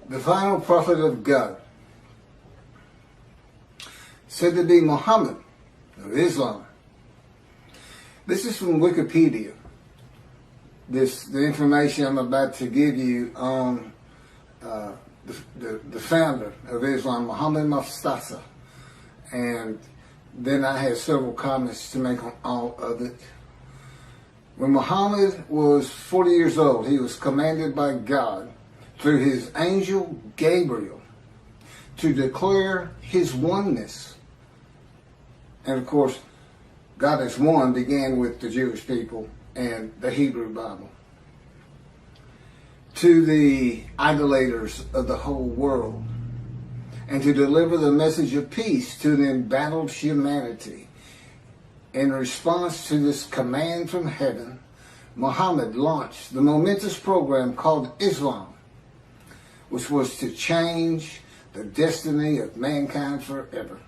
the final prophet of God, said to be Mohammad of Islam. This is from Wikipedia. The information I'm about to give you on the founder of Islam, Mohammad Mustafa. And then I have several comments to make on all of it. When Muhammad was 40 years old, he was commanded by God through his angel Gabriel to declare his oneness. And of course, God is one began with the Jewish people and the Hebrew Bible. To the idolaters of the whole world, and to deliver the message of peace to the embattled humanity. In response to this command from heaven, Muhammad launched the momentous program called Islam, which was to change the destiny of mankind forever.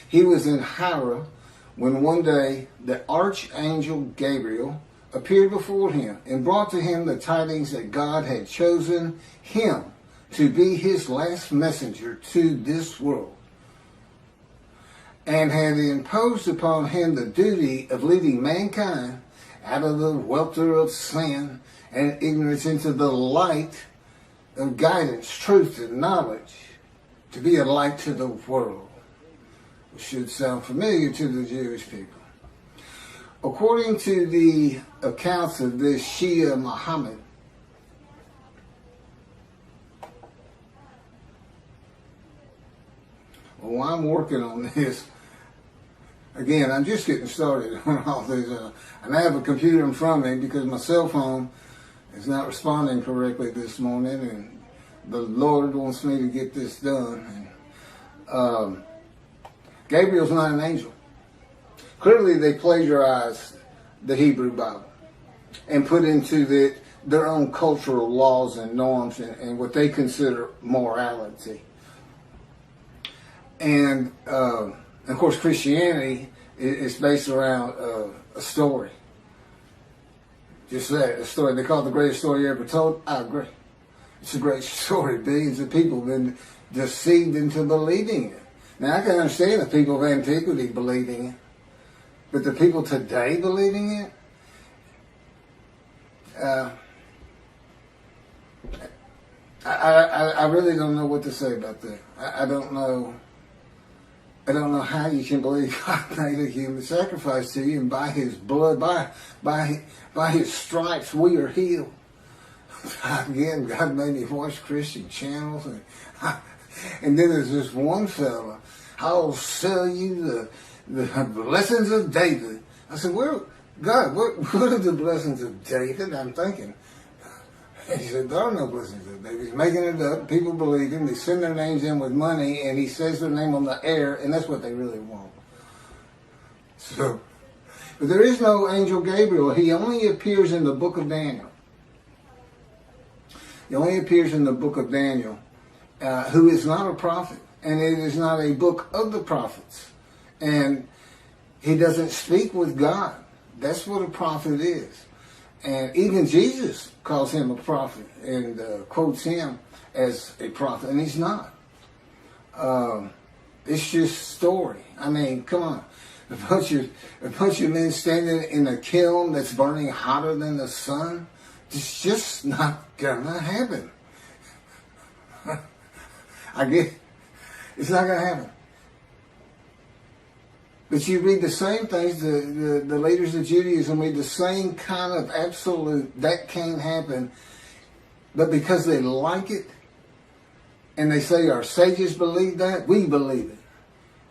He was in Hira when one day the Archangel Gabriel appeared before him and brought to him the tidings that God had chosen him to be his last messenger to this world, and had imposed upon him the duty of leading mankind out of the welter of sin and ignorance into the light of guidance, truth, and knowledge, to be a light to the world, which should sound familiar to the Jewish people. According to the accounts of this Shia Muhammad, well, I'm working on this. Again, I'm just getting started on all this. And I have a computer in front of me because my cell phone is not responding correctly this morning, and the Lord wants me to get this done. And, Gabriel's not an angel. Clearly, they plagiarized the Hebrew Bible and put into their own cultural laws and norms and what they consider morality. And of course, Christianity is based around a story. Just that, a story. They call it the greatest story ever told. I agree. It's a great story. Billions of people have been deceived into believing it. Now, I can understand the people of antiquity believing it, but the people today believing it, I really don't know what to say about that. I don't know how you can believe God made a human sacrifice to you, and by His blood, by His stripes, we are healed. Again, God made me watch Christian channels, and then there's this one fella, I'll sell you the blessings of David. I said, well, God, what are the blessings of David? I'm thinking. He said, there are no blessings of David. He's making it up. People believe him. They send their names in with money, and he says their name on the air, and that's what they really want. So, but there is no angel Gabriel. He only appears in the book of Daniel. He only appears in the book of Daniel, who is not a prophet, and it is not a book of the prophets. And he doesn't speak with God. That's what a prophet is. And even Jesus calls him a prophet and quotes him as a prophet, and he's not. It's just story. I mean, come on. A bunch of men standing in a kiln that's burning hotter than the sun, it's just not gonna happen. It's not gonna happen. But you read the same things, the leaders of Judaism read the same kind of absolute, that can't happen. But because they like it, and they say our sages believe that, we believe it.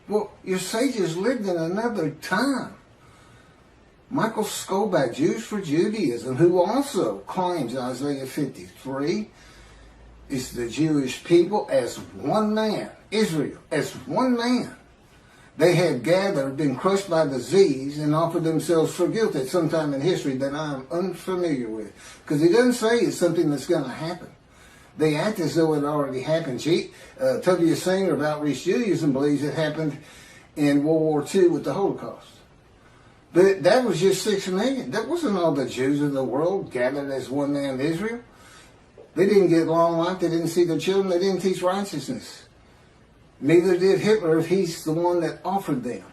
Well, your sages lived in another time. Michael Skobac, Jews for Judaism, who also claims Isaiah 53 is the Jewish people as one man, Israel as one man. They had gathered, been crushed by disease, and offered themselves for guilt at some time in history that I am unfamiliar with. Because he doesn't say it's something that's going to happen. They act as though it already happened. W. Singer of Outreach Judaism believes it happened in World War II with the Holocaust. But that was just 6 million. That wasn't all the Jews of the world gathered as one man Israel. They didn't get long life. They didn't see their children. They didn't teach righteousness. Neither did Hitler if he's the one that offered them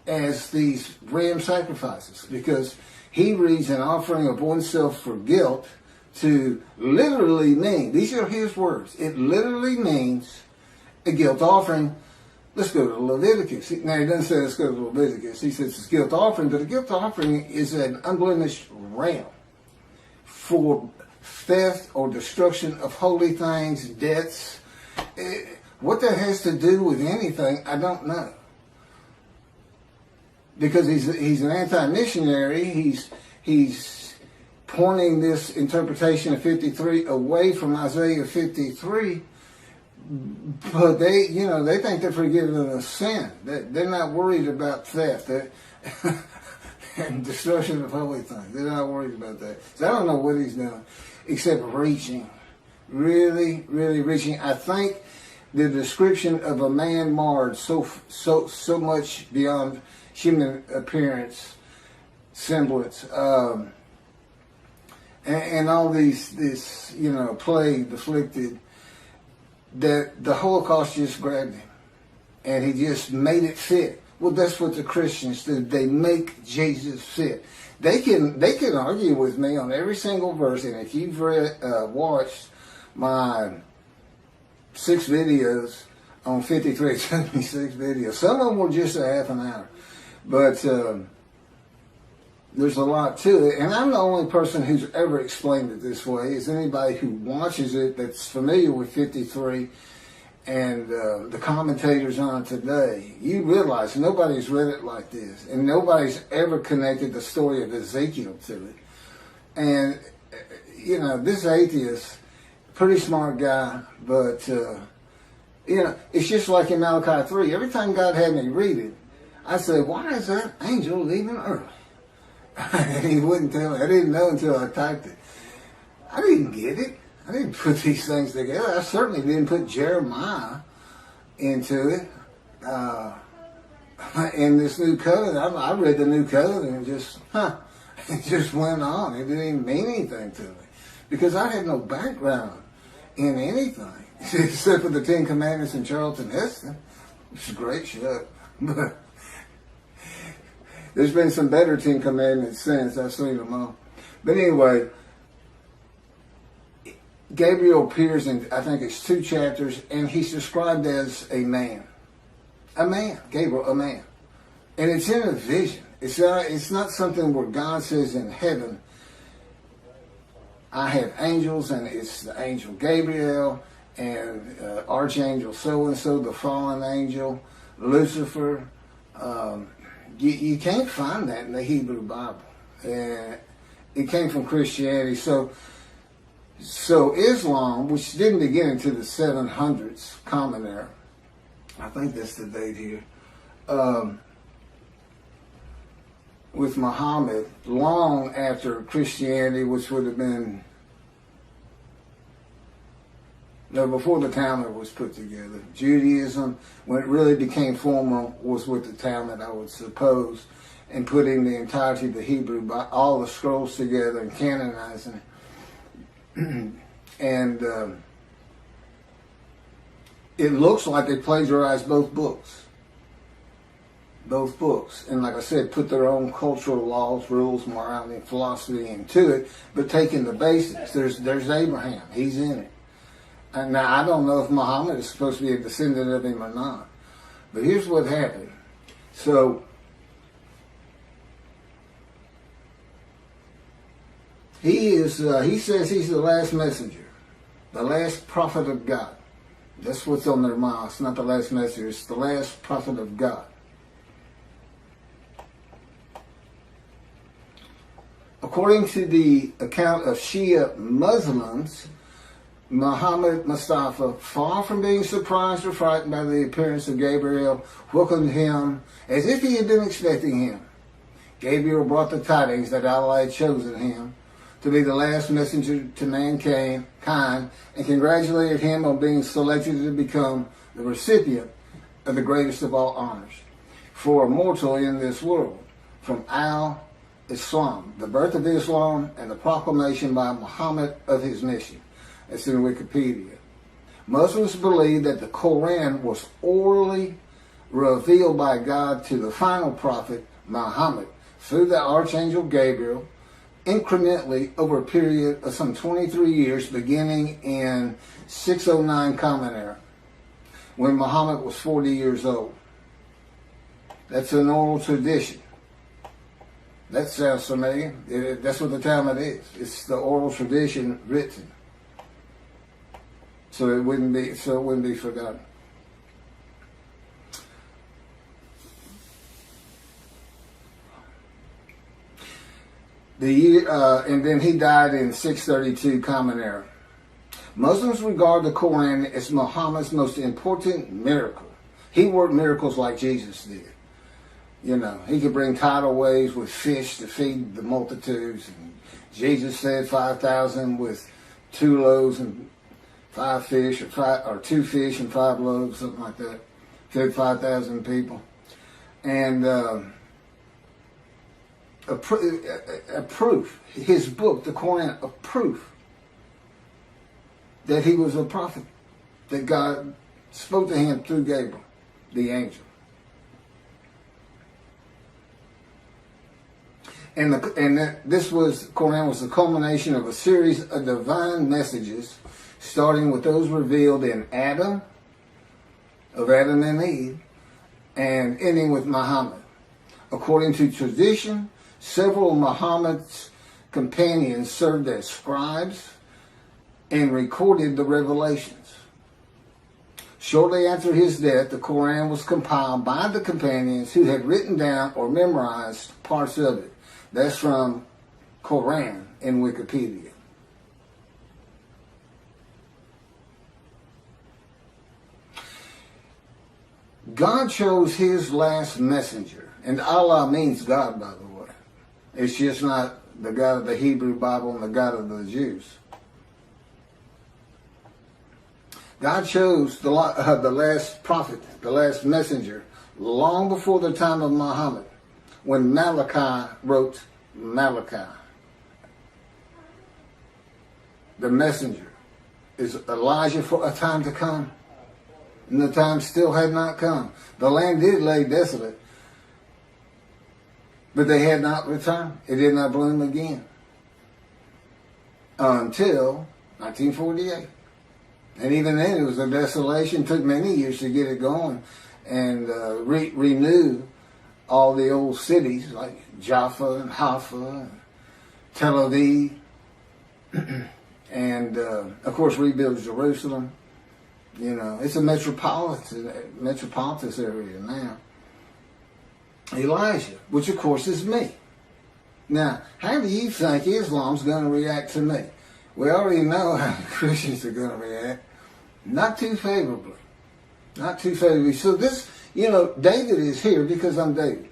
as these ram sacrifices, because he reads an offering of oneself for guilt to literally mean, these are his words, it literally means a guilt offering. Let's go to Leviticus. Now, he doesn't say let's go to Leviticus. He says it's a guilt offering, but a guilt offering is an unblemished ram for theft or destruction of holy things, debts. What that has to do with anything, I don't know. Because he's an anti-missionary. He's pointing this interpretation of 53 away from Isaiah 53. But they think they're forgiven of sin. They're not worried about theft and destruction of holy things. They're not worried about that. So I don't know what he's doing, except reaching, really, really reaching. I think the description of a man marred so much beyond human appearance, semblance, and all this plague afflicted, that the Holocaust just grabbed him and he just made it fit. Well, that's what the Christians do. They make Jesus fit. They can argue with me on every single verse, and if you've watched my 6 videos on 53, it took me 6 videos. Some of them were just a half an hour. But there's a lot to it. And I'm the only person who's ever explained it this way. Is anybody who watches it that's familiar with 53 and the commentators on it today. You realize nobody's read it like this. And nobody's ever connected the story of Ezekiel to it. And, this atheist, pretty smart guy, but, it's just like in Malachi 3. Every time God had me read it, I said, why is that angel leaving early? And he wouldn't tell me. I didn't know until I typed it. I didn't get it. I didn't put these things together. I certainly didn't put Jeremiah into it. In this new covenant, I read the new covenant and it just went on. It didn't even mean anything to me. Because I had no background in anything. Except for the 10 Commandments and Charlton Heston. It's a great show. But there's been some better 10 Commandments since. I've seen them all. But anyway, Gabriel appears in, I think it's 2 chapters, and he's described as a man. A man. Gabriel, a man. And it's in a vision. It's not something where God says in heaven, I have angels, and it's the angel Gabriel, and Archangel so-and-so, the fallen angel, Lucifer. You can't find that in the Hebrew Bible. It came from Christianity. So Islam, which didn't begin until the 700s, Common Era, I think that's the date here, with Mohammad, long after Christianity, which would have been, before the Talmud was put together. Judaism, when it really became formal, was with the Talmud, I would suppose, and putting the entirety of the Hebrew, all the scrolls together and canonizing it. And it looks like they plagiarized both books. Both books. And like I said, put their own cultural laws, rules, morality, and philosophy into it, but taking the basics. There's Abraham. He's in it. And now, I don't know if Muhammad is supposed to be a descendant of him or not. But here's what happened. So, he says he's the last messenger, the last prophet of God. That's what's on their mouth. It's not the last messenger, it's the last prophet of God. According to the account of Shia Muslims, Muhammad Mustafa, far from being surprised or frightened by the appearance of Gabriel, welcomed him as if he had been expecting him. Gabriel brought the tidings that Allah had chosen him to be the last messenger to mankind, and congratulated him on being selected to become the recipient of the greatest of all honors for a mortal in this world, from Al-Islam, the birth of Islam, and the proclamation by Muhammad of his mission. It's in Wikipedia. Muslims believe that the Quran was orally revealed by God to the final prophet, Muhammad, through the Archangel Gabriel, incrementally over a period of some 23 years, beginning in 609 Common Era, when Muhammad was 40 years old. That's an oral tradition. That sounds familiar. That's what the Talmud is. It's the oral tradition written, so it wouldn't be forgotten. The year, and then he died in 632 Common Era. Muslims regard the Quran as Muhammad's most important miracle. He worked miracles like Jesus did. You know, he could bring tidal waves with fish to feed the multitudes. And Jesus fed 5,000 with 2 loaves and 5 fish, or 2 fish and 5 loaves, something like that. Fed 5,000 people. And a proof, his book, the Quran, a proof that he was a prophet, that God spoke to him through Gabriel, the angel. And this Quran was the culmination of a series of divine messages, starting with those revealed in Adam and Eve, and ending with Muhammad. According to tradition, several of Muhammad's companions served as scribes and recorded the revelations. Shortly after his death, the Quran was compiled by the companions who had written down or memorized parts of it. That's from Quran in Wikipedia. God chose his last messenger. And Allah means God, by the way. It's just not the God of the Hebrew Bible and the God of the Jews. God chose the last prophet, the last messenger, long before the time of Muhammad, when Malachi wrote Malachi. The messenger is Elijah for a time to come. And the time still had not come. The land did lay desolate, but they had not returned. It did not bloom again until 1948. And even then it was a desolation. It took many years to get it going and renew all the old cities like Jaffa and Haifa and Tel Aviv, and of course rebuild Jerusalem. You know, it's a metropolitan area now. Elijah, which of course is me. Now, how do you think Islam's going to react to me? We already know how the Christians are going to react. Not too favorably. Not too favorably. So this, you know, David is here because I'm David.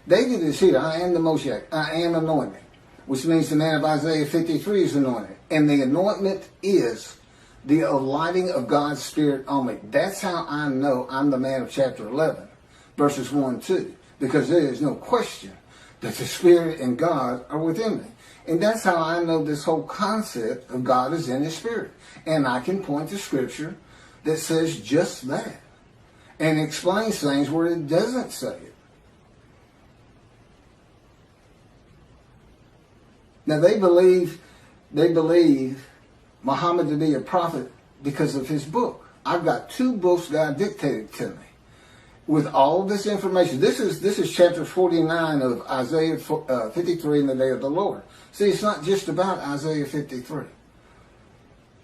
David is here. I am the Moshiach. I am anointed, which means the man of Isaiah 53 is anointed. And the anointment is the alighting of God's Spirit on me. That's how I know I'm the man of chapter 11, verses 1 and 2. Because there is no question that the Spirit and God are within me. And that's how I know this whole concept of God is in His Spirit. And I can point to Scripture that says just that. And explains things where it doesn't say it. Now they believe Muhammad to be a prophet because of his book. I've got 2 books God dictated to me with all this information. This is chapter 49 of Isaiah 53 in the day of the Lord. See, it's not just about Isaiah 53.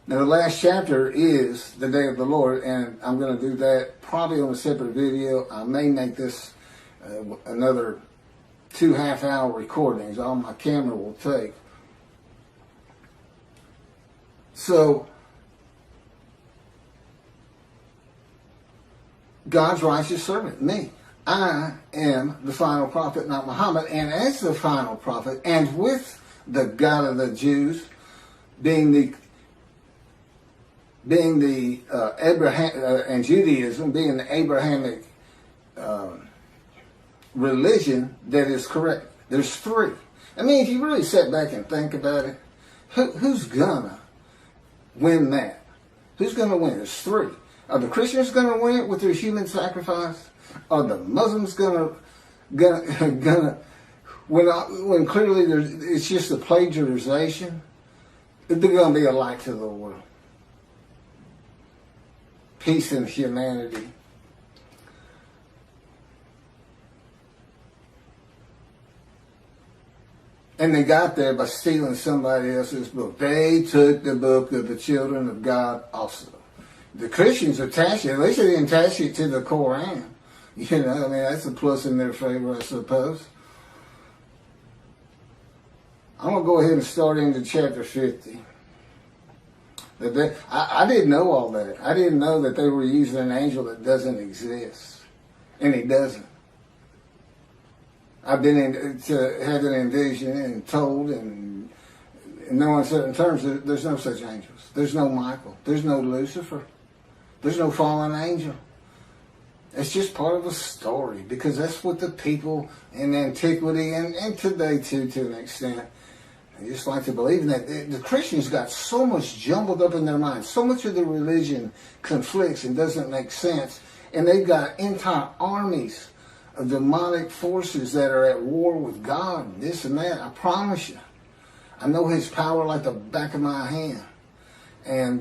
Now, the last chapter is the day of the Lord, and I'm going to do that probably on a separate video. I may make this another 2 half-hour recordings. All my camera will take. So, God's righteous servant, me. I am the final prophet, not Muhammad. And as the final prophet, and with the God of the Jews, being the Abraham and Judaism being the Abrahamic religion that is correct. There's 3. I mean, if you really sit back and think about it, who's gonna win that? Who's going to win? There's three. Are the Christians going to win it with their human sacrifice? Are the Muslims going to when clearly it's just a plagiarization? They're going to be a light to the world. Peace and humanity. And they got there by stealing somebody else's book. They took the book of the children of God also. The Christians attached it. At least they didn't attach it to the Quran. You know, I mean, that's a plus in their favor, I suppose. I'm going to go ahead and start into chapter 50. I didn't know all that. I didn't know that they were using an angel that doesn't exist. And he doesn't. I've been had an envision and told and in no uncertain terms that there's no such angels. There's no Michael. There's no Lucifer. There's no fallen angel. It's just part of a story because that's what the people in antiquity and today too, to an extent, they just like to believe in that. The Christians got so much jumbled up in their minds. So much of the religion conflicts and doesn't make sense. And they've got entire armies of demonic forces that are at war with God and this and that. I promise you. I know his power like the back of my hand. And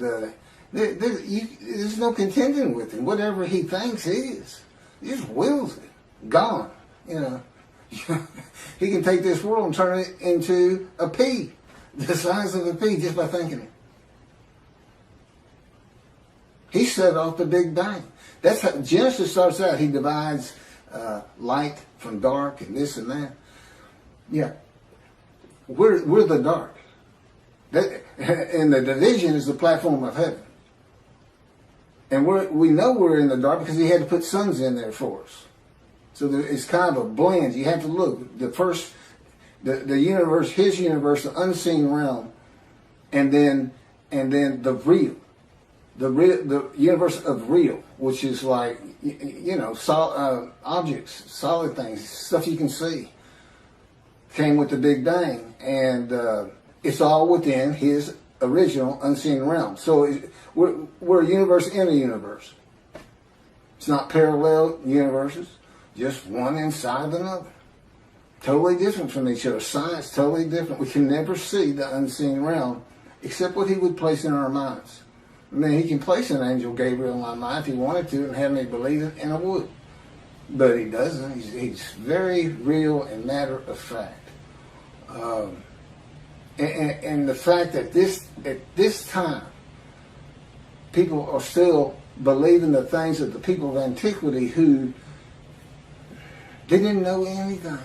there's no contending with him. Whatever he thinks is. He just wills it. Gone. You know. He can take this world and turn it into a pea. The size of a pea just by thinking it. He set off the Big Bang. That's how Genesis starts out. He divides light from dark and this and that. Yeah. We're the dark. And the division is the platform of heaven. And we know we're in the dark because he had to put suns in there for us. So it's kind of a blend. You have to look. The universe, his universe, the unseen realm, and then the real. The universe of real, which is like, you know, objects, solid things, stuff you can see, came with the Big Bang. And it's all within his original unseen realm. So we're a universe in a universe. It's not parallel universes, just one inside another. Totally different from each other. Science, totally different. We can never see the unseen realm except what he would place in our minds. I mean, he can place an angel Gabriel in my mind if he wanted to and have me believe it, and I would. But he doesn't. He's very real and matter of fact. And the fact that at this time, people are still believing the things of the people of antiquity who they didn't know anything.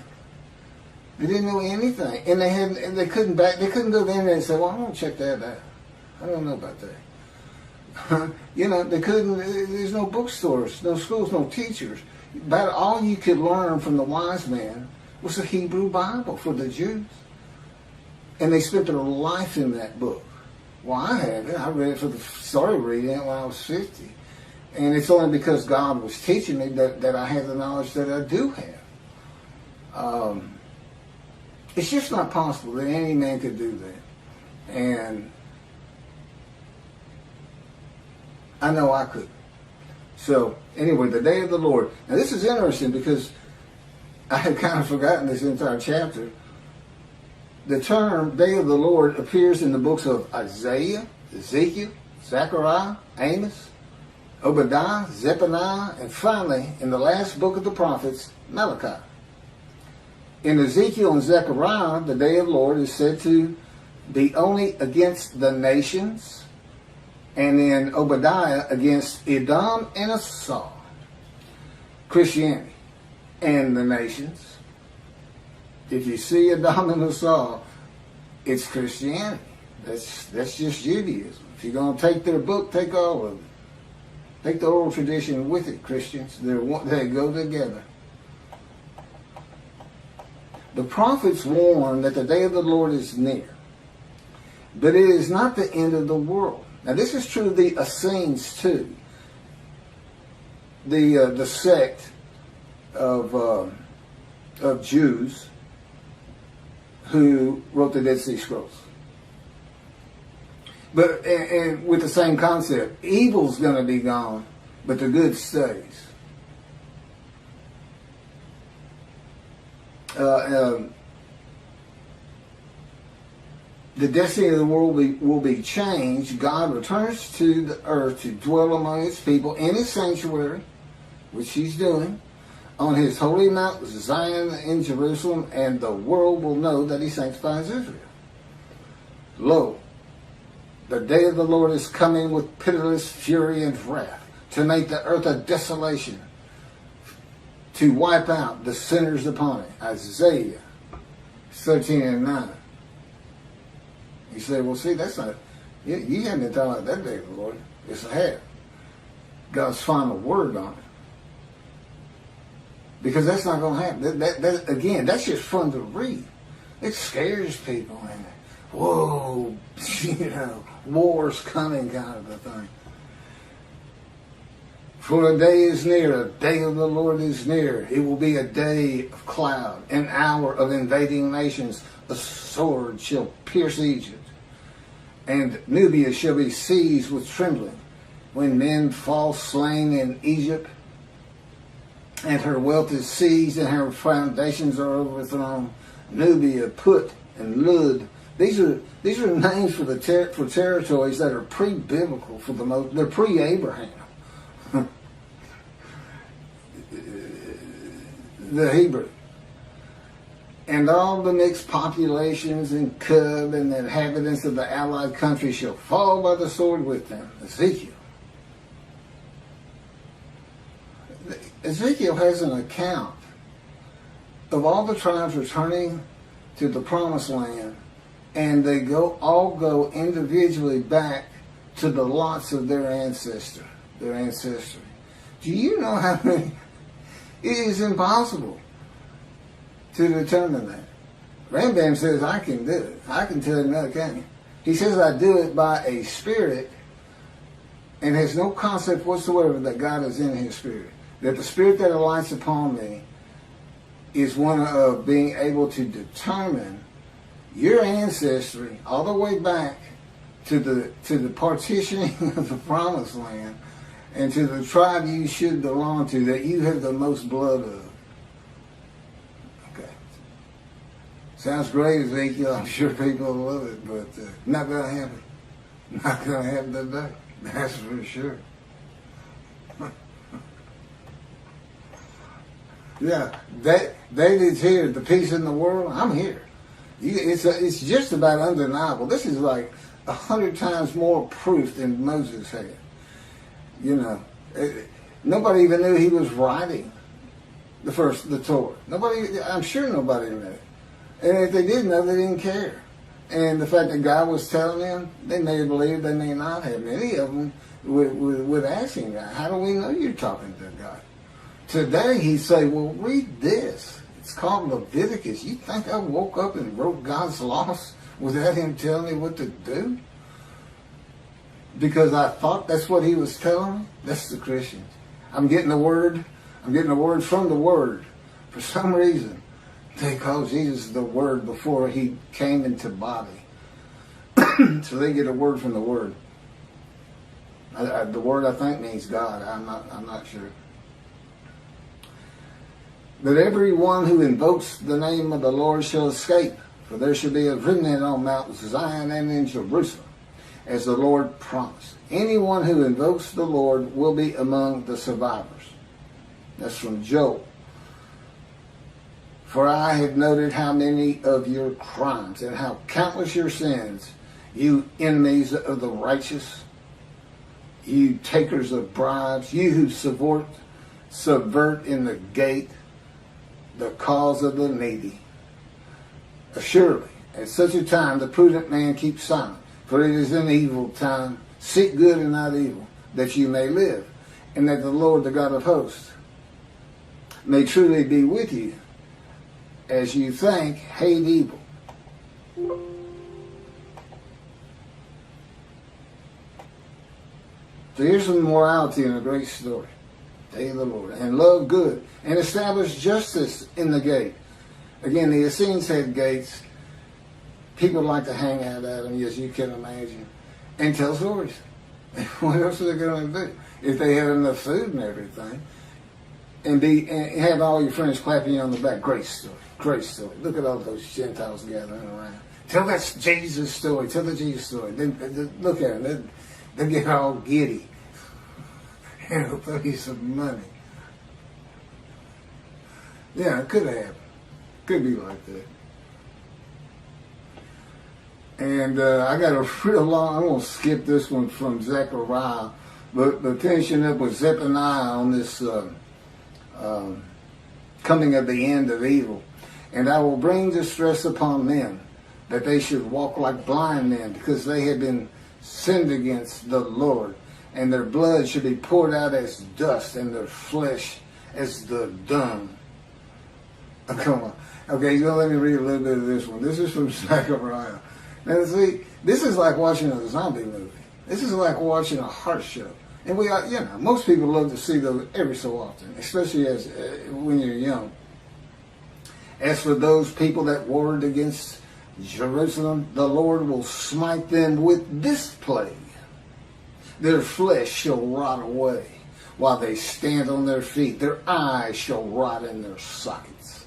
They didn't know anything, and they couldn't go there and say, "Well, I want to check that out. I don't know about that." You know, they couldn't. There's no bookstores, no schools, no teachers. About all you could learn from the wise men was the Hebrew Bible for the Jews, and they spent their life in that book. Well, I haven't. I read it started reading it when I was 50, and it's only because God was teaching me that I have the knowledge that I do have. It's just not possible that any man could do that, and I know I could. So, anyway, the day of the Lord. Now, this is interesting because I had kind of forgotten this entire chapter. The term day of the Lord appears in the books of Isaiah, Ezekiel, Zechariah, Amos, Obadiah, Zephaniah, and finally, in the last book of the prophets, Malachi. In Ezekiel and Zechariah, the day of the Lord is said to be only against the nations, and in Obadiah against Edom and Esau, Christianity, and the nations. If you see Edom and Esau, it's Christianity. That's just Judaism. If you're going to take their book, take all of it. Take the oral tradition with it, Christians. They go together. The prophets warn that the day of the Lord is near, but it is not the end of the world. Now, this is true of the Essenes too, the sect of Jews who wrote the Dead Sea Scrolls. But and with the same concept, evil's going to be gone, but the good stays. The destiny of the world will be changed. God returns to the earth to dwell among his people in his sanctuary, which he's doing, on his holy Mount Zion in Jerusalem, and the world will know that he sanctifies Israel. Lo, the day of the Lord is coming with pitiless fury and wrath, to make the earth a desolation, to wipe out the sinners upon it. Isaiah 13 and 9. You say, well, see, that's not, you haven't been talking about that day of the Lord. It's ahead. God's final word on it. Because that's not going to happen. That, again, that's just fun to read. It scares people. And, whoa, war's coming kind of a thing. For a day is near, a day of the Lord is near. It will be a day of cloud, an hour of invading nations. A sword shall pierce Egypt, and Nubia shall be seized with trembling. When men fall slain in Egypt, and her wealth is seized, and her foundations are overthrown. Nubia, Put, and Lud. These are names for for territories that are pre-biblical for the most. They're pre-Abraham. The Hebrew. And all the mixed populations in Cub and the inhabitants of the allied country shall fall by the sword with them. Ezekiel. Ezekiel has an account of all the tribes returning to the promised land, and they all go individually back to the lots of their ancestry. Do you know how many? It is impossible to determine that. Rambam says, I can do it. I can tell him that, can't he? He says, I do it by a spirit, and has no concept whatsoever that God is in his spirit. That the spirit that alights upon me is one of being able to determine your ancestry all the way back to the partitioning of the promised land, and to the tribe you should belong to, that you have the most blood of. Okay. Sounds great, Ezekiel. I'm sure people will love it, but not going to happen. Not going to happen today. That's for sure. Yeah, David's here. The peace in the world. I'm here. It's just about undeniable. This is like 100 times more proof than Moses had. Nobody even knew he was writing the Torah. I'm sure nobody knew. And if they did know, they didn't care. And the fact that God was telling them, they may have believed, they may not have. Many of them would ask him, how do we know you're talking to God? Today he'd say, well, read this. It's called Leviticus. You think I woke up and wrote God's laws without him telling me what to do? Because I thought that's what he was telling me? That's the Christians. I'm getting the word from the Word. For some reason, they call Jesus the Word before he came into body. So they get a word from the Word. The word, I think, means God. I'm not sure. But everyone who invokes the name of the Lord shall escape, for there shall be a remnant on Mount Zion and in Jerusalem, as the Lord promised. Anyone who invokes the Lord will be among the survivors. That's from Job. For I have noted how many of your crimes and how countless your sins, you enemies of the righteous, you takers of bribes, you who subvert in the gate the cause of the needy. Surely, at such a time, the prudent man keeps silent, for it is an evil time. Seek good and not evil, that you may live, and that the Lord, the God of hosts, may truly be with you, as you think, hate evil. So here's some morality in a great story. Day of the Lord. And love good. And establish justice in the gate. Again, the Essenes had gates. People like to hang out at them, as you can imagine. and tell stories. What else are they going to do? If they had enough food and everything, and have all your friends clapping you on the back, great story, great story. Look at all those Gentiles gathering around. Tell that Jesus story. Tell the Jesus story. Then look at them. They get all giddy. And they'll throw you some money. Yeah, it could happen. Could be like that. And I got a real long, I'm going to skip this one from Zechariah, but finishing up with Zephaniah on this coming of the end of evil. And I will bring distress upon them, that they should walk like blind men, because they have been sinned against the Lord. And their blood should be poured out as dust, and their flesh as the dung. Oh, come on. Okay, so let me read a little bit of this one. This is from Zechariah. Now, see, this is like watching a zombie movie. This is like watching a heart show. And we are, most people love to see those every so often, especially as when you're young. As for those people that warred against Jerusalem, the Lord will smite them with this plague. Their flesh shall rot away while they stand on their feet. Their eyes shall rot in their sockets,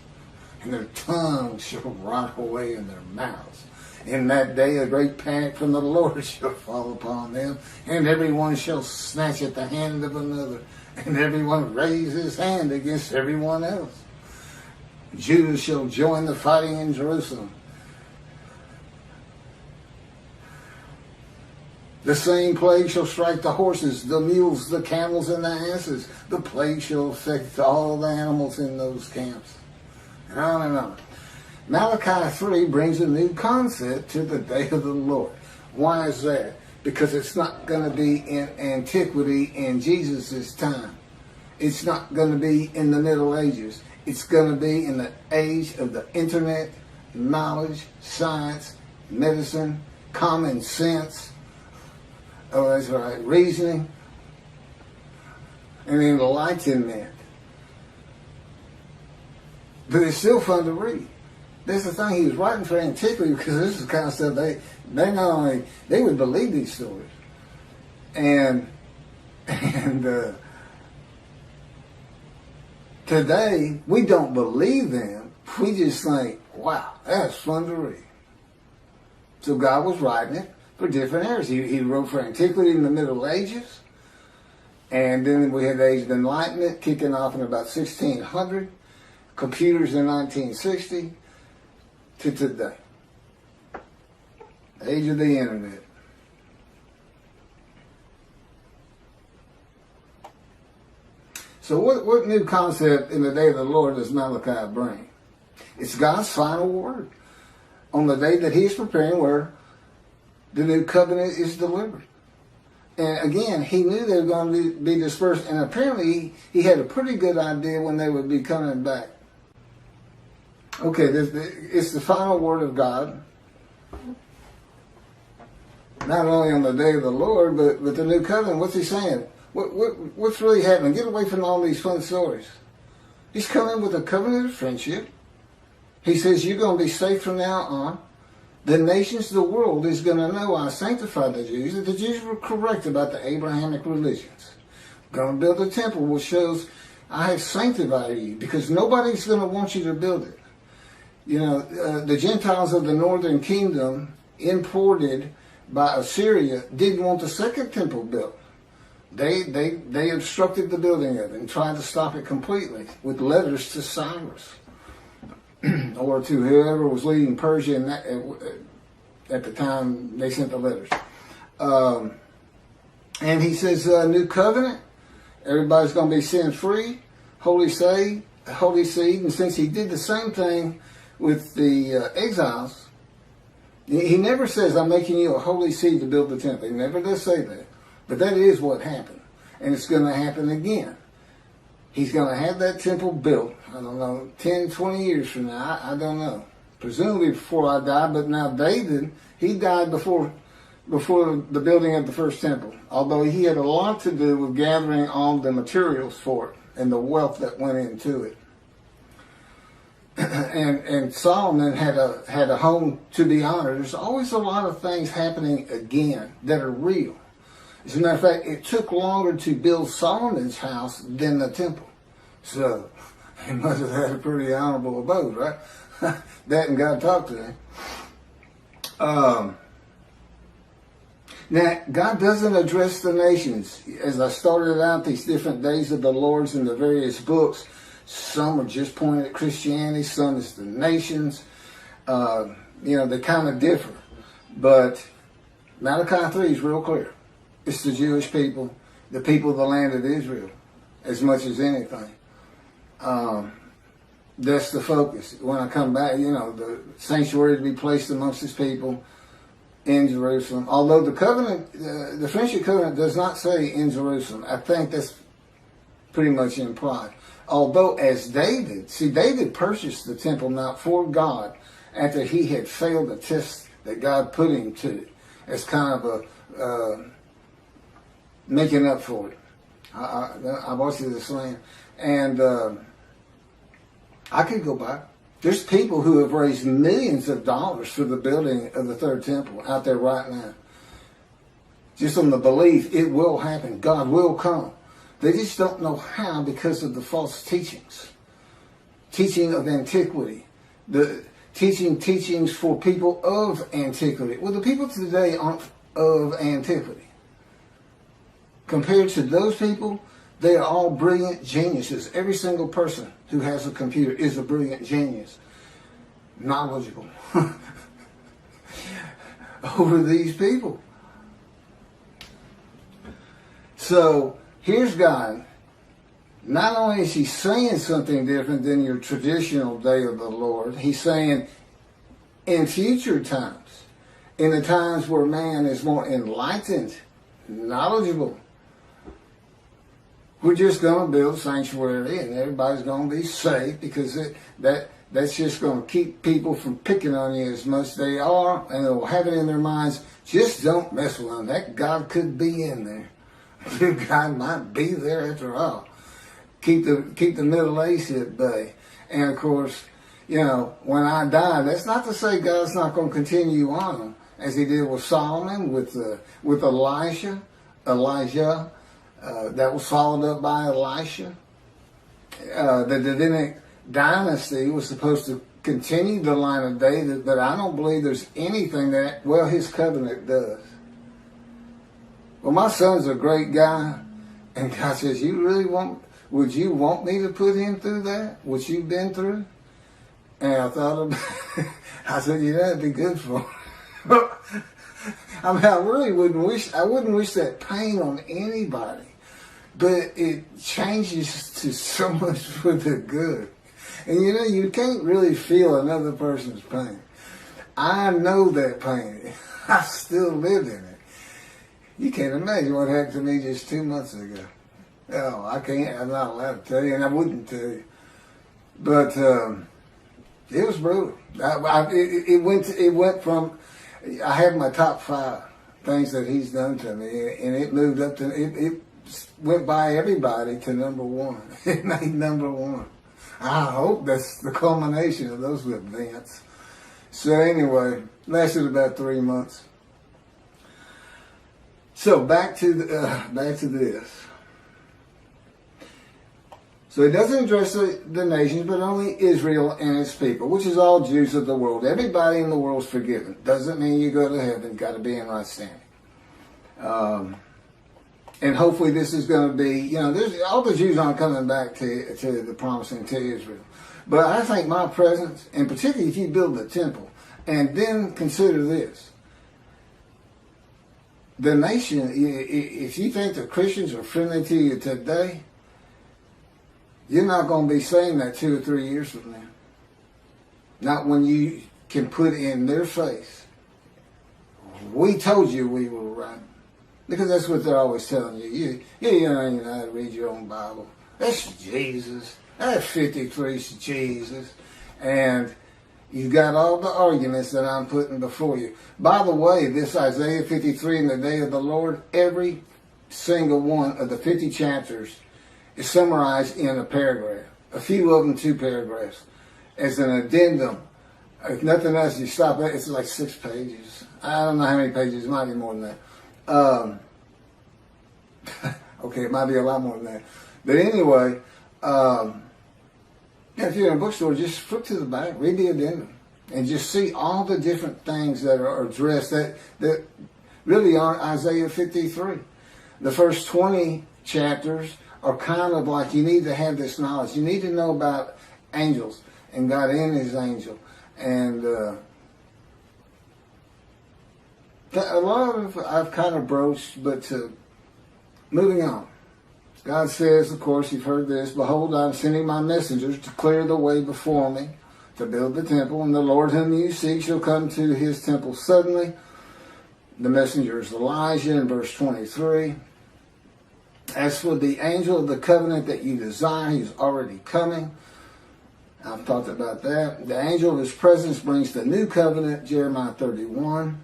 and their tongues shall rot away in their mouths. In that day a great panic from the Lord shall fall upon them, and everyone shall snatch at the hand of another, and everyone raise his hand against everyone else. Judah shall join the fighting in Jerusalem. The same plague shall strike the horses, the mules, the camels, and the asses. The plague shall affect all the animals in those camps. And on and on. Malachi 3 brings a new concept to the day of the Lord. Why is that? Because it's not going to be in antiquity in Jesus' time. It's not going to be in the Middle Ages. It's going to be in the age of the internet, knowledge, science, medicine, common sense. Oh, that's right, reasoning, and enlightenment. But it's still fun to read. That's the thing, he was writing for antiquity, because this is the kind of stuff they not only, they would believe these stories. And today, we don't believe them. We just think, wow, that's fun to read. So God was writing it for different eras. He wrote for antiquity in the Middle Ages, and then we had the Age of Enlightenment kicking off in about 1600, computers in 1960, to today. Age of the Internet. So what new concept in the day of the Lord does Malachi bring? It's God's final word on the day that he's preparing, where the new covenant is delivered. And again, he knew they were going to be dispersed, and apparently he had a pretty good idea when they would be coming back. Okay, it's the final word of God, not only on the day of the Lord, but the new covenant. What's he saying? What's really happening? Get away from all these fun stories. He's coming with a covenant of friendship. He says you're going to be safe from now on. The nations of the world is going to know I sanctified the Jews, that the Jews were correct about the Abrahamic religions. Going to build a temple which shows I have sanctified you, because nobody's going to want you to build it. The Gentiles of the northern kingdom, imported by Assyria, didn't want the second temple built. They obstructed the building of it and tried to stop it completely with letters to Cyrus or to whoever was leading Persia at the time they sent the letters. And he says, new covenant, everybody's going to be sin-free, holy seed. And since he did the same thing with the exiles, he never says, I'm making you a holy seed to build the temple. He never does say that. But that is what happened. And it's going to happen again. He's going to have that temple built, I don't know, 10, 20 years from now. I don't know. Presumably before I die. But now David, he died before the building of the first temple. Although he had a lot to do with gathering all the materials for it and the wealth that went into it. and Solomon had a home to be honored. There's always a lot of things happening again that are real. As a matter of fact, it took longer to build Solomon's house than the temple. So he must have had a pretty honorable abode, right? That and God talked to him. Now, God doesn't address the nations. As I started out, these different days of the Lord's in the various books, some are just pointed at Christianity, some is the nations. They kind of differ. But Malachi 3 is real clear. It's the Jewish people, the people of the land of Israel, as much as anything. That's the focus. When I come back, the sanctuary to be placed amongst his people in Jerusalem. Although the covenant, the friendship covenant does not say in Jerusalem. I think that's pretty much implied. Although as David purchased the Temple Mount for God after he had failed the test that God put him to, as kind of a making up for it. I watched this land, and I could go back. There's people who have raised millions of dollars for the building of the third temple out there right now. Just on the belief it will happen. God will come. They just don't know how because of the false teachings. Teaching of antiquity. The teachings for people of antiquity. Well, the people today aren't of antiquity. Compared to those people, they are all brilliant geniuses. Every single person who has a computer is a brilliant genius. Knowledgeable. Over these people. So, here's God. Not only is he saying something different than your traditional day of the Lord, he's saying in future times, in the times where man is more enlightened, knowledgeable, we're just going to build sanctuary and everybody's going to be safe because that's just going to keep people from picking on you as much as they are, and they'll have it in their minds, just don't mess with them. That God could be in there. God might be there after all. Keep the Middle East at bay. And of course, when I die, that's not to say God's not going to continue on as he did with Solomon, with Elijah. That was followed up by Elisha. The Davidic dynasty was supposed to continue the line of David, but I don't believe there's anything his covenant does. Well, my son's a great guy, and God says, would you want me to put him through that? What you've been through? And I thought about it. I said, that'd be good for him. I mean, I wouldn't wish that pain on anybody. But it changes to so much for the good. And you can't really feel another person's pain. I know that pain. I still live in it. You can't imagine what happened to me just 2 months ago. No, I can't. I'm not allowed to tell you, and I wouldn't tell you. But it was brutal. It went from, I have my top 5 things that he's done to me, and it moved up to, it went by everybody to number 1. It made number 1. I hope that's the culmination of those events. So anyway, lasted about 3 months. So back to this. So it doesn't address the nations, but only Israel and its people, which is all Jews of the world. Everybody in the world is forgiven. Doesn't mean you go to heaven. Got to be in right standing. And hopefully this is going to be, all the Jews aren't coming back to the promising to Israel. But I think my presence, and particularly if you build the temple, and then consider this. The nation, if you think the Christians are friendly to you today, you're not going to be saying that 2 or 3 years from now. Not when you can put in their face, we told you we were right. Because that's what they're always telling you. You don't even know how to read your own Bible. That's Jesus. That 53's Jesus. And you've got all the arguments that I'm putting before you. By the way, this Isaiah 53 and the day of the Lord, every single one of the 50 chapters is summarized in a paragraph. A few of them 2 paragraphs. as an addendum. If nothing else, you stop it. It's like 6 pages. I don't know how many pages. It might be more than that. Okay, it might be a lot more than that. But anyway, if you're in a bookstore, just flip to the back, read the addendum, and just see all the different things that are addressed that really aren't Isaiah 53. The first 20 chapters are kind of like, you need to have this knowledge. You need to know about angels and God and his angel. And a lot of I've kind of broached, but moving on. God says, of course, you've heard this, behold, I'm sending my messengers to clear the way before me, to build the temple, and the Lord whom you seek shall come to his temple suddenly. The messenger is Elijah in verse 23. As for the angel of the covenant that you desire, he is already coming. I've talked about that. The angel of his presence brings the new covenant, Jeremiah 31.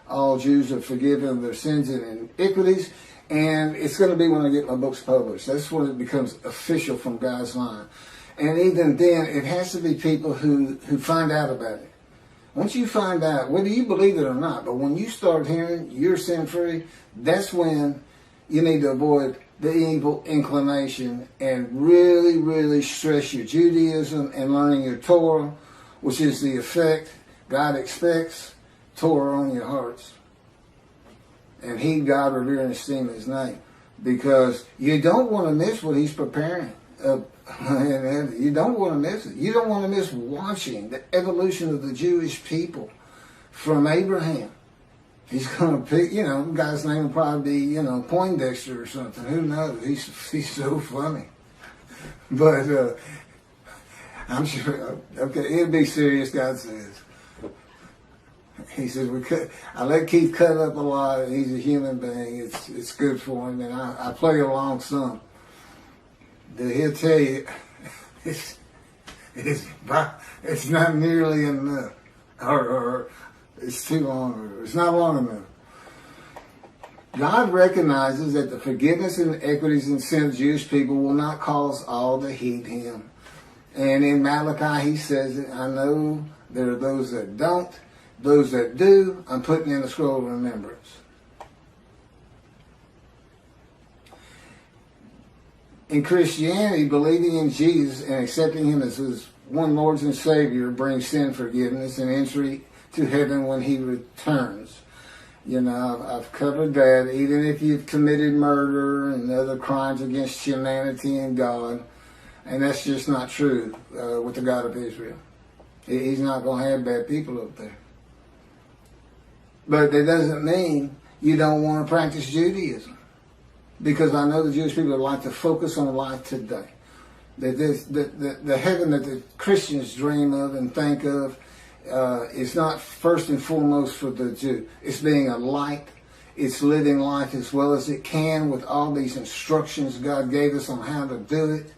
All Jews are forgiven of their sins and iniquities. And it's going to be when I get my books published. That's when it becomes official from God's line. And even then, it has to be people who find out about it. Once you find out, whether you believe it or not, but when you start hearing you're sin-free, that's when you need to avoid the evil inclination and really, really stress your Judaism and learning your Torah, which is the effect God expects, Torah on your hearts. And heed God, revere, and esteem his name. Because you don't want to miss what he's preparing. You don't want to miss it. You don't want to miss watching the evolution of the Jewish people from Abraham. He's going to pick, the guy's name will probably be, Poindexter or something. Who knows? He's so funny. But I'm sure, okay, it'll be serious, God says. He says, I let Keith cut up a lot. He's a human being. It's good for him. And I play along some. He'll tell you, it's not nearly enough. Or it's too long. Or it's not long enough. God recognizes that the forgiveness and equities and sin of Jewish people will not cause all to heed him. And in Malachi, he says, I know there are those that don't. Those that do, I'm putting in a scroll of remembrance. In Christianity, believing in Jesus and accepting him as his one Lord and Savior brings sin forgiveness and entry to heaven when he returns. I've covered that. Even if you've committed murder and other crimes against humanity and God, and that's just not true with the God of Israel. He's not going to have bad people up there. But that doesn't mean you don't want to practice Judaism. Because I know the Jewish people like to focus on life today. The heaven that the Christians dream of and think of is not first and foremost for the Jew. It's being a light. It's living life as well as it can with all these instructions God gave us on how to do it.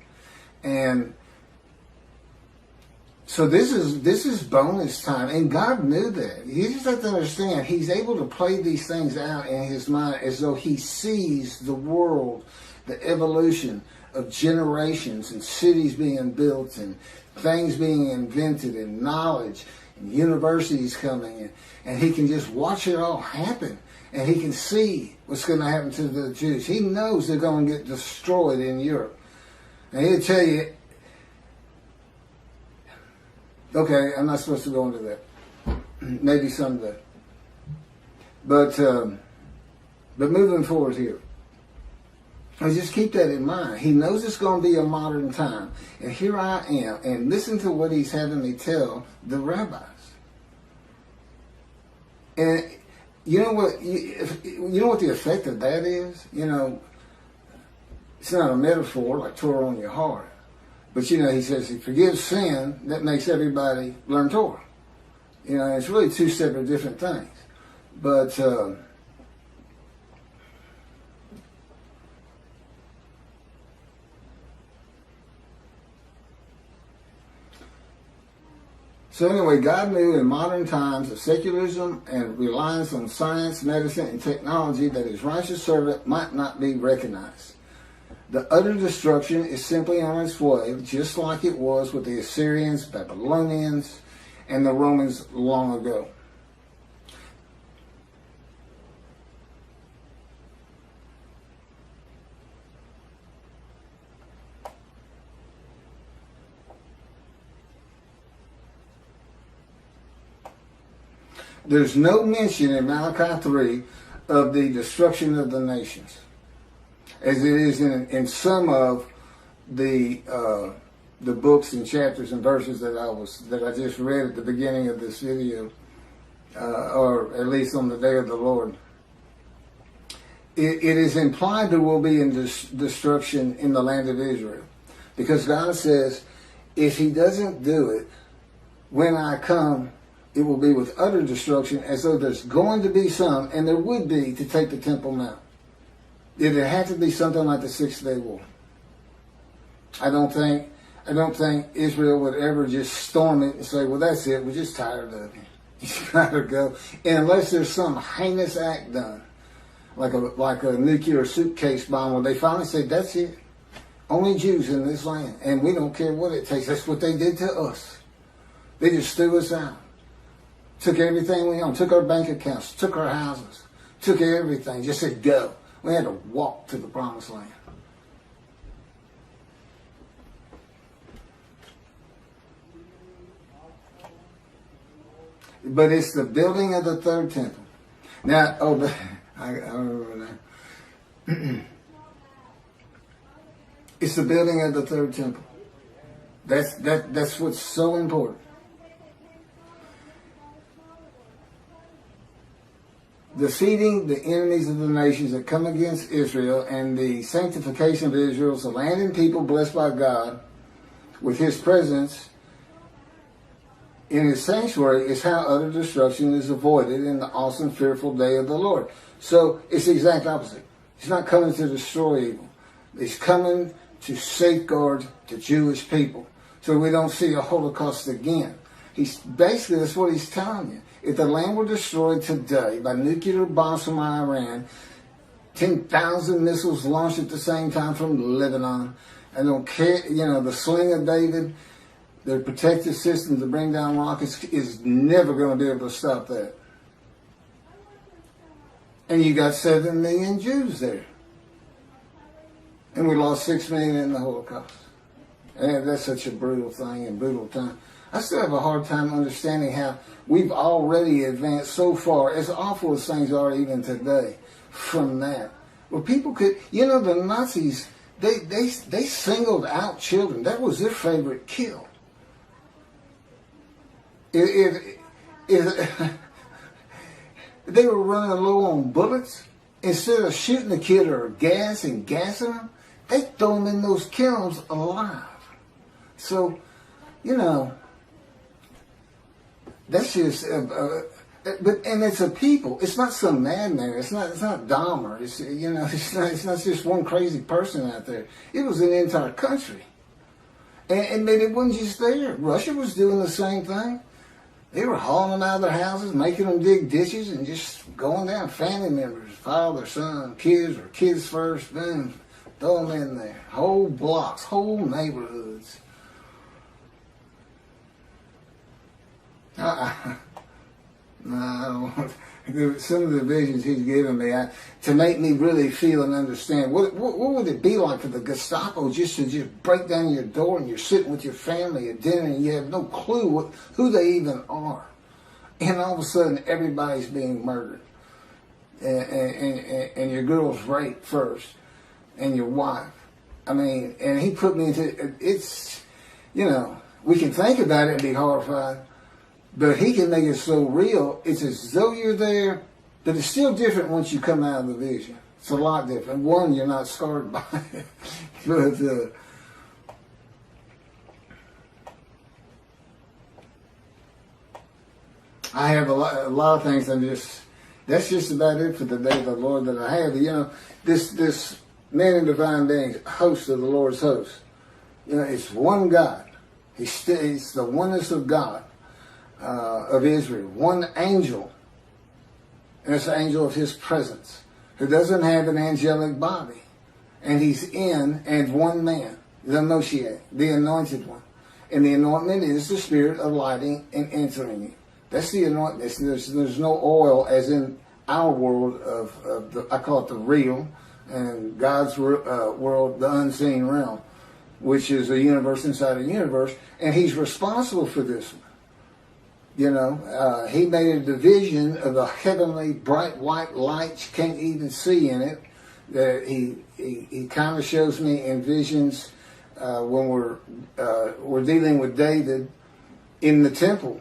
And so this is bonus time, and God knew that. You just have to understand, he's able to play these things out in his mind as though he sees the world, the evolution of generations and cities being built and things being invented and knowledge and universities coming in. And he can just watch it all happen, and he can see what's going to happen to the Jews. He knows they're going to get destroyed in Europe. And he'll tell you, okay, I'm not supposed to go into that. Maybe someday. But moving forward here, I just keep that in mind. He knows it's going to be a modern time. And here I am. And listen to what he's having me tell the rabbis. And you know what? You know what the effect of that is? It's not a metaphor like Torah on your heart. But, he says he forgives sin, that makes everybody learn Torah. It's really two separate different things. But, so anyway, God knew in modern times of secularism and reliance on science, medicine, and technology that his righteous servant might not be recognized. The utter destruction is simply on its way, just like it was with the Assyrians, Babylonians, and the Romans long ago. There's no mention in Malachi 3 of the destruction of the nations, as it is in some of the books and chapters and verses that I just read at the beginning of this video, or at least on the day of the Lord. It is implied there will be destruction in the land of Israel, because God says, if He doesn't do it, when I come, it will be with utter destruction, as though there's going to be some, and there would be, to take the Temple Mount. It would have to be something like the 6-day war. I don't think Israel would ever just storm it and say, well, that's it, we're just tired of you. You gotta go. And unless there's some heinous act done, like a nuclear suitcase bomb, where they finally say, that's it. Only Jews in this land, and we don't care what it takes. That's what they did to us. They just threw us out. Took everything we owned, took our bank accounts, took our houses, took everything, just said go. We had to walk to the promised land. But it's the building of the third temple. Now, I remember that. It's the building of the third temple. That's what's so important. Defeating the enemies of the nations that come against Israel, and the sanctification of Israel, the land and people blessed by God with His presence in His sanctuary, is how utter destruction is avoided in the awesome, fearful day of the Lord. So it's the exact opposite. He's not coming to destroy evil. He's coming to safeguard the Jewish people, so we don't see a Holocaust again. Basically, that's what He's telling you. If the land were destroyed today by nuclear bombs from Iran, 10,000 missiles launched at the same time from Lebanon, I don't care, the sling of David, their protective system to bring down rockets is never going to be able to stop that. And you got 7 million Jews there. And we lost 6 million in the Holocaust. And that's such a brutal thing and brutal time. I still have a hard time understanding how we've already advanced so far, as awful as things are even today, from that. Well, people could, the Nazis, they singled out children. That was their favorite kill. If they were running low on bullets, instead of shooting the kid or gassing them, they throw them in those kilns alive. So, that's just, and it's a people. It's not some madman. It's not Dahmer. It's not just one crazy person out there. It was an entire country, and it wasn't just there. Russia was doing the same thing. They were hauling them out of their houses, making them dig ditches, and just going down. Family members, father, son, kids, or kids first, boom, throw them in there. Whole blocks, whole neighborhoods. No, some of the visions he's given me to make me really feel and understand what would it be like for the Gestapo just to break down your door and you're sitting with your family at dinner and you have no clue who they even are, and all of a sudden everybody's being murdered, and your girl's raped first, and your wife. I mean, and he put me into it's, we can think about it and be horrified. But he can make it so real, it's as though you're there, but it's still different once you come out of the vision. It's a lot different. One, you're not scarred by it. But I have a lot of things that's just about it for the day of the Lord that I have. This man in divine being, host of the Lord's host, it's one God. It's the oneness of God. Of Israel, one angel, and it's the angel of His presence, who doesn't have an angelic body. and he's in and one man, the Moshiach, the anointed one. And the anointment is the spirit of lighting and entering you. That's the anointment. There's no oil as in our world of the, I call it the real, and God's world, the unseen realm, which is a universe inside a universe, and he's responsible for this one. You know, he made a division of the heavenly bright white light you can't even see in it. That he kind of shows me in visions when we're dealing with David in the temple.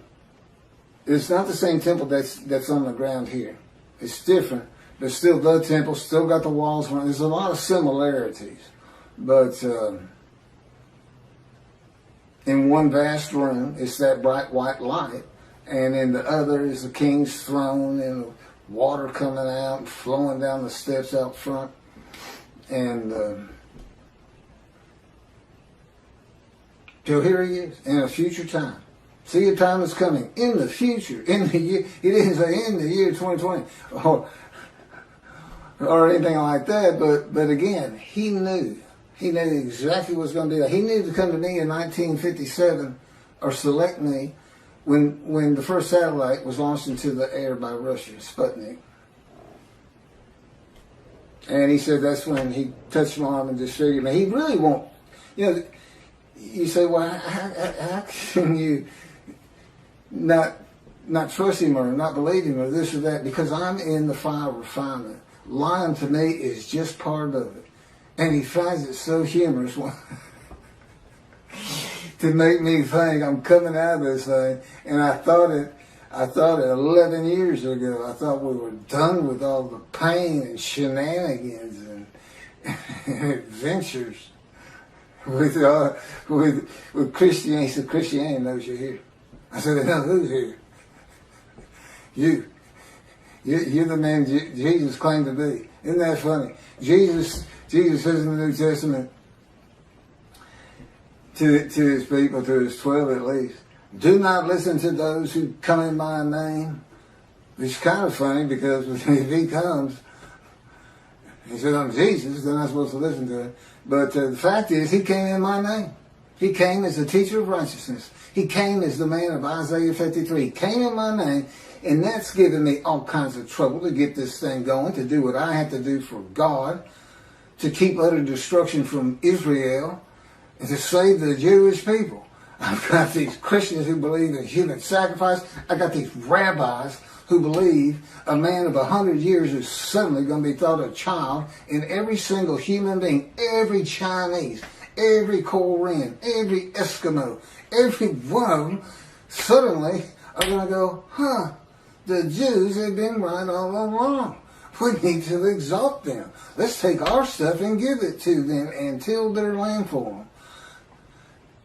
It's not the same temple that's on the ground here. It's different, but still the temple, still got the walls. There's a lot of similarities, but in one vast room, it's that bright white light, and in the other is the king's throne and water coming out and flowing down the steps out front, and till here he is in a future time. See, a time is coming in the future, in the year. He didn't say in the year 2020 or anything like that. But again, he knew exactly what was going to be. He knew to come to me in 1957 or select me when the first satellite was launched into the air by Russia, Sputnik. And he said that's when he touched my arm and disfigured me. He really won't. You know, you say, well, how can you not trust him or not believe him or this or that? Because I'm in the fire of refinement. Lying to me is just part of it. And he finds it so humorous to make me think I'm coming out of this thing. And I thought it 11 years ago. I thought we were done with all the pain and shenanigans and adventures with Christianity. So Christianity knows you're here. I said, no, who's here? You're the man Jesus claimed to be. Isn't that funny? Jesus says in the New Testament to his people, to his 12 at least, do not listen to those who come in my name. It's kind of funny because if he comes, he said, I'm Jesus, then I'm supposed to listen to him. But the fact is, he came in my name. He came as a teacher of righteousness. He came as the man of Isaiah 53. He came in my name, and that's given me all kinds of trouble to get this thing going, to do what I have to do for God, to keep utter destruction from Israel, and to save the Jewish people. I've got these Christians who believe in human sacrifice. I got these rabbis who believe a man of 100 years is suddenly going to be thought a child, and every single human being, every Chinese, every Korean, every Eskimo, every one of them suddenly are going to go, the Jews have been right all along. We need to exalt them. Let's take our stuff and give it to them and till their land for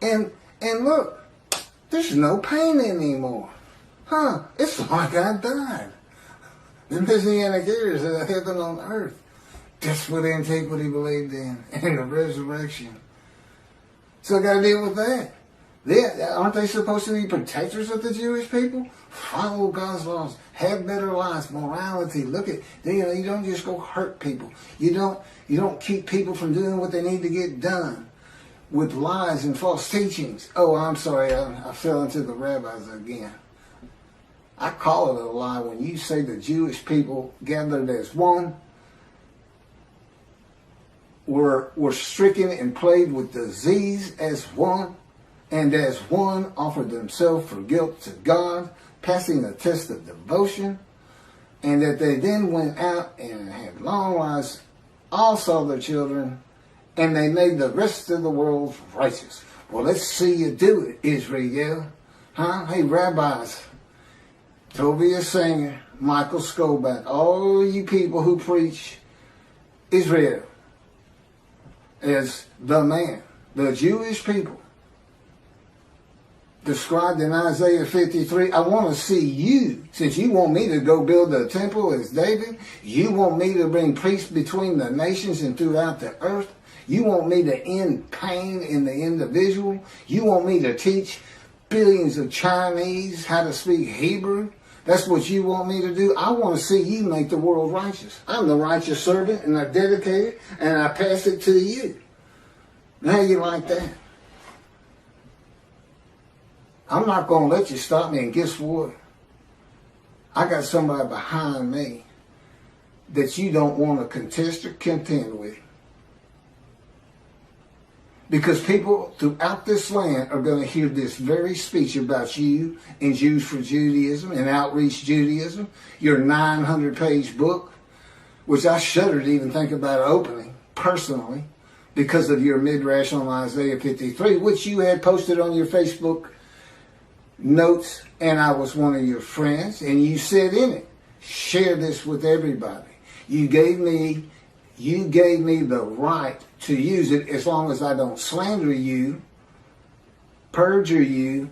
them. And look, there's no pain anymore. It's like I died. The Messianic era is a heaven on earth. That's what antiquity believed in, and the resurrection. So I got to deal with that. Aren't they supposed to be protectors of the Jewish people? Follow God's laws, have better lives, morality. Look at, you don't just go hurt people. You don't keep people from doing what they need to get done with lies and false teachings. Oh, I'm sorry, I fell into the rabbis again. I call it a lie when you say the Jewish people gathered as one were stricken and plagued with disease as one, and as one offered themselves for guilt to God, passing the test of devotion, and that they then went out and had long lives, all saw their children, and they made the rest of the world righteous. Well, let's see you do it, Israel. Hey, rabbis, Tobiah Singer, Michael Skoback, all you people who preach Israel as the man, the Jewish people, described in Isaiah 53, I want to see you, since you want me to go build a temple as David, you want me to bring peace between the nations and throughout the earth, you want me to end pain in the individual, you want me to teach billions of Chinese how to speak Hebrew, That's what you want me to do? I want to see you make the world righteous. I'm the righteous servant, and I dedicate it, and I pass it to you. How you like that? I'm not going to let you stop me, and guess what? I got somebody behind me that you don't want to contest or contend with. Because people throughout this land are going to hear this very speech about you and Jews for Judaism and Outreach Judaism, your 900-page book, which I shudder to even think about opening personally because of your midrash on Isaiah 53, which you had posted on your Facebook notes, and I was one of your friends, and you said in it, share this with everybody. You gave me the right to use it as long as I don't slander you, perjure you,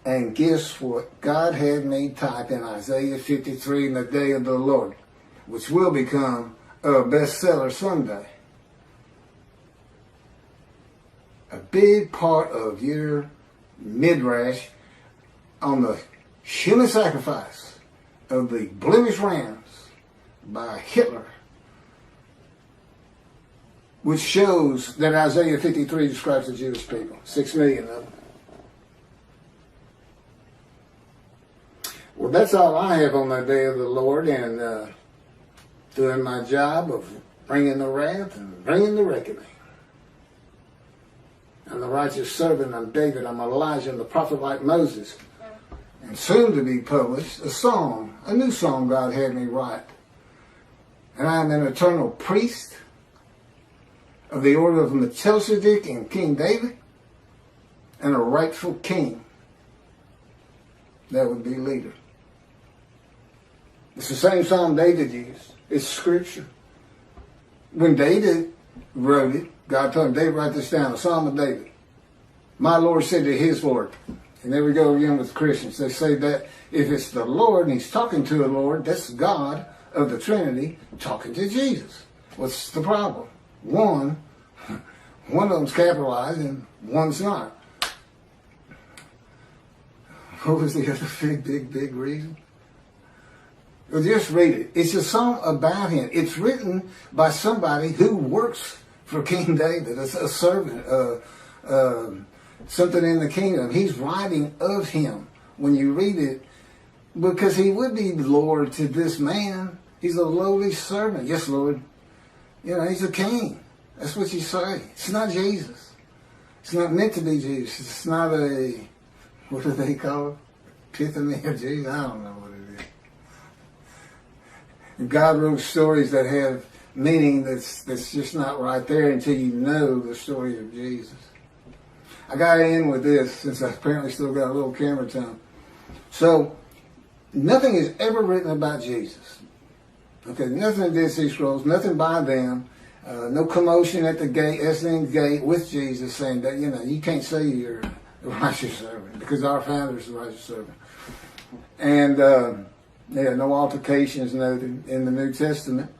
and guess what? God had me type in Isaiah 53 in the day of the Lord, which will become a bestseller someday. A big part of your midrash on the human sacrifice of the blemished rams by Hitler, which shows that Isaiah 53 describes the Jewish people, 6 million of them. Well, that's all I have on the day of the Lord, and doing my job of bringing the wrath and bringing the reckoning. I'm the righteous servant, I'm David, I'm Elijah, I'm the prophet like Moses. And soon to be published, a new song God had me write. And I am an eternal priest of the order of Melchizedek and King David, and a rightful king. That would be leader. It's the same song David used. It's scripture. When David wrote it, God told him, David, write this down, a Psalm of David. My Lord said to his Lord. And there we go again with Christians. They say that if it's the Lord and he's talking to the Lord, that's God of the Trinity talking to Jesus. What's the problem? One of them's capitalized and one's not. What was the other big reason? Well, just read it. It's a song about him. It's written by somebody who works for King David, a servant, something in the kingdom. He's writing of him when you read it, because he would be Lord to this man. He's a lowly servant. Yes, Lord. He's a king. That's what you say. It's not Jesus. It's not meant to be Jesus. It's not what do they call it? Epiphany of Jesus? I don't know what it is. God wrote stories that have meaning that's just not right there until you know the story of Jesus. I got to end with this, since I apparently still got a little camera time. So, nothing is ever written about Jesus. Okay, nothing in Dead Sea Scrolls, nothing by them. No commotion at the gate, Essening gate with Jesus saying that, you can't say you're the righteous servant, because our founder is the righteous servant. And, no altercations noted in the New Testament.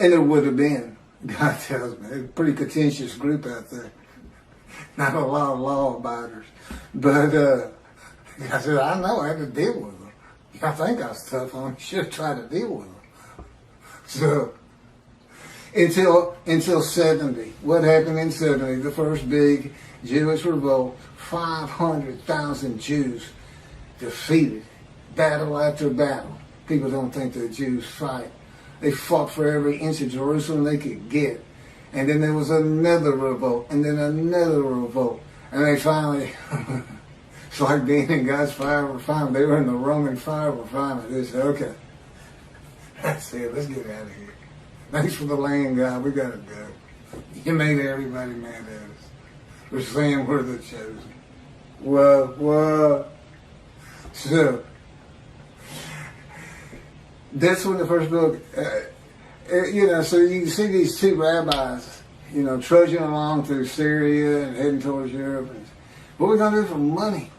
And there would have been, God tells me. It's a pretty contentious group out there. Not a lot of law abiders. But I said, I know, I had to deal with them. I think I was tough on them. Should have tried to deal with them. So, until 70. What happened in 70? The first big Jewish revolt. 500,000 Jews defeated. Battle after battle. People don't think the Jews fight. They fought for every inch of Jerusalem they could get. And then there was another revolt, and then another revolt. And they finally, it's like being in God's fire refinement. They were in the Roman fire refinement. They said, okay, that's it, let's get out of here. Thanks for the land, God, we got to go. You made everybody mad at us. We're saying we're the chosen. Whoa. So, that's when the first book, so you can see these two rabbis, trudging along through Syria and heading towards Europe. And what are we going to do for money?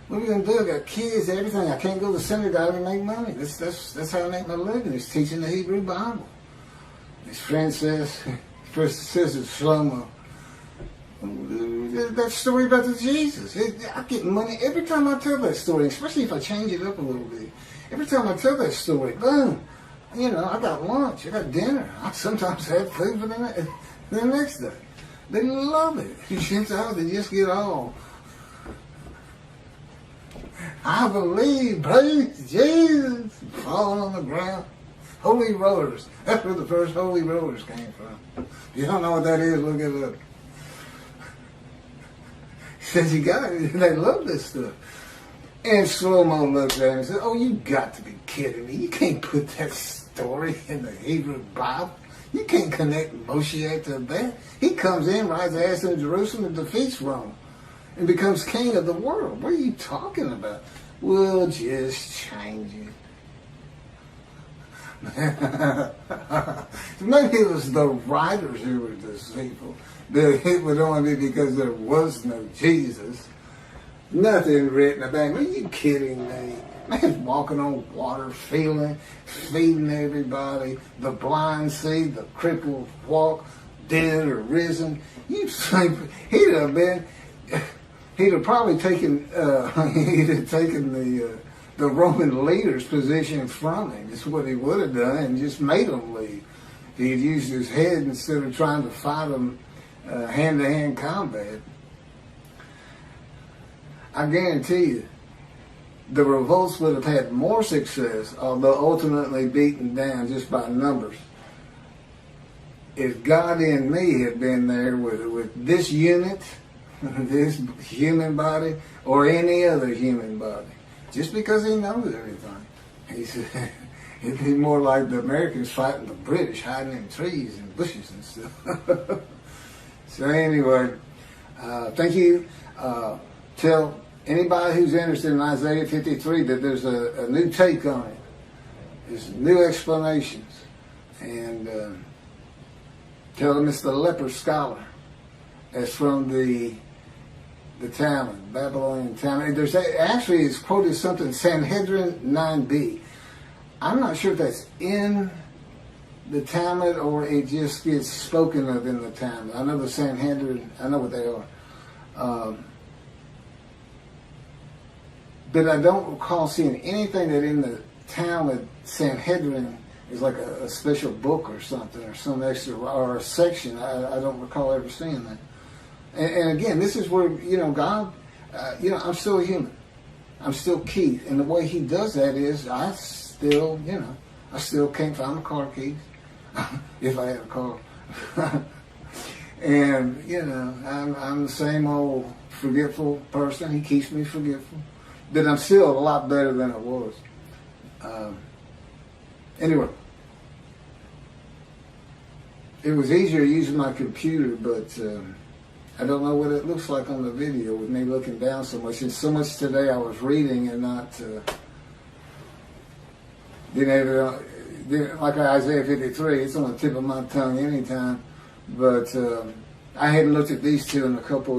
What are we going to do? I got kids, everything. I can't go to the synagogue and make money. That's how I make my living, is teaching the Hebrew Bible. His friend says, first says it's Shlomo, That story about the Jesus. I get money every time I tell that story, especially if I change it up a little bit. Every time I tell that story, boom, I got lunch, I got dinner. I sometimes have food for the next day. They love it. Gentiles, they just get all. I believe, praise Jesus, falling on the ground. Holy rollers. That's where the first holy rollers came from. If you don't know what that is, look it up. Says you got it. They love this stuff. And Slow-Mo looked at him and said, "Oh, you got to be kidding me. You can't put that story in the Hebrew Bible. You can't connect Moshiach to that. He comes in, rides ass in Jerusalem, and defeats Rome, and becomes king of the world. What are you talking about? We'll just change it." Maybe it was the writers who were deceitful. It would only be because there was no Jesus. Nothing written about him. Are you kidding me? Man's walking on water, feeding everybody. The blind see, the crippled walk, dead or risen. You think he'd have probably taken the Roman leader's position from him. That's what he would have done, and just made them leave. He had used his head instead of trying to fight them hand-to-hand combat. I guarantee you, the revolts would have had more success, although ultimately beaten down just by numbers, if God in me had been there with this unit, this human body, or any other human body. Just because he knows everything. He said, it'd be more like the Americans fighting the British, hiding in trees and bushes and stuff. So anyway, thank you. Tell anybody who's interested in Isaiah 53 that there's a new take on it. There's new explanations. And tell them it's the leper scholar. That's from the Talmud, Babylonian Talmud. There's actually, it's quoted something, Sanhedrin 9b. I'm not sure if that's in the Talmud or it just gets spoken of in the Talmud. I know the Sanhedrin, I know what they are. But I don't recall seeing anything that in the Talmud, Sanhedrin is like a special book or something, or some extra, or a section. I don't recall ever seeing that. And again, this is where, God, I'm still a human. I'm still Keith. And the way he does that is I still can't find my car keys. If I had a car. And, I'm the same old forgetful person. He keeps me forgetful. But I'm still a lot better than I was. Anyway. It was easier using my computer, but I don't know what it looks like on the video with me looking down so much. And so much today I was reading and not like Isaiah 53. It's on the tip of my tongue anytime. But I hadn't looked at these two in a couple of